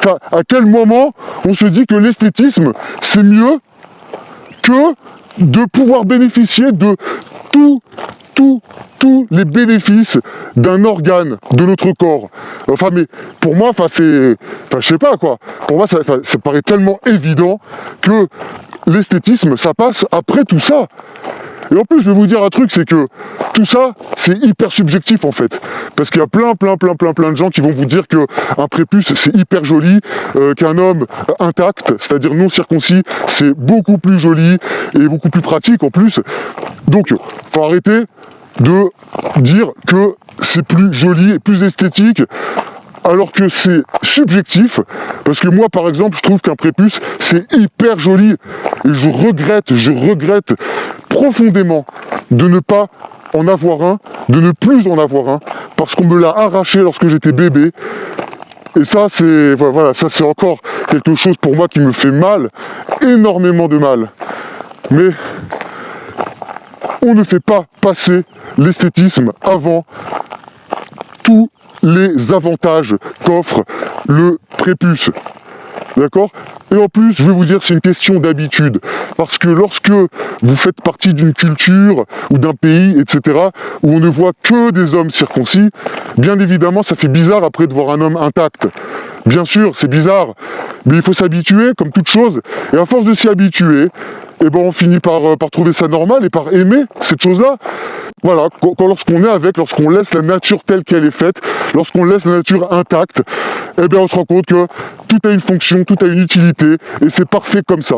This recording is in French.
Enfin, à quel moment on se dit que l'esthétisme, c'est mieux que de pouvoir bénéficier de tous les bénéfices d'un organe de notre corps. Enfin, mais pour moi, je sais pas quoi. Pour moi, ça paraît tellement évident que l'esthétisme, ça passe après tout ça. Et en plus, je vais vous dire un truc, c'est que tout ça, c'est hyper subjectif en fait. Parce qu'il y a plein de gens qui vont vous dire qu'un prépuce, c'est hyper joli, qu'un homme intact, c'est-à-dire non circoncis, c'est beaucoup plus joli et beaucoup plus pratique en plus. Donc, faut arrêter de dire que c'est plus joli et plus esthétique alors que c'est subjectif, parce que moi par exemple je trouve qu'un prépuce c'est hyper joli et je regrette profondément de ne pas en avoir un, de ne plus en avoir un, parce qu'on me l'a arraché lorsque j'étais bébé. Et ça c'est ça c'est encore quelque chose pour moi qui me fait mal, énormément de mal. Mais on ne fait pas passer l'esthétisme avant tous les avantages qu'offre le prépuce. D'accord? Et en plus, je vais vous dire, c'est une question d'habitude. Parce que lorsque vous faites partie d'une culture ou d'un pays, etc., où on ne voit que des hommes circoncis, bien évidemment, ça fait bizarre après de voir un homme intact. Bien sûr, c'est bizarre, mais il faut s'habituer, comme toute chose. Et à force de s'y habituer, eh ben on finit par trouver ça normal et par aimer cette chose-là. Voilà, lorsqu'on laisse la nature telle qu'elle est faite, lorsqu'on laisse la nature intacte, eh bien on se rend compte que tout a une fonction, tout a une utilité, et c'est parfait comme ça.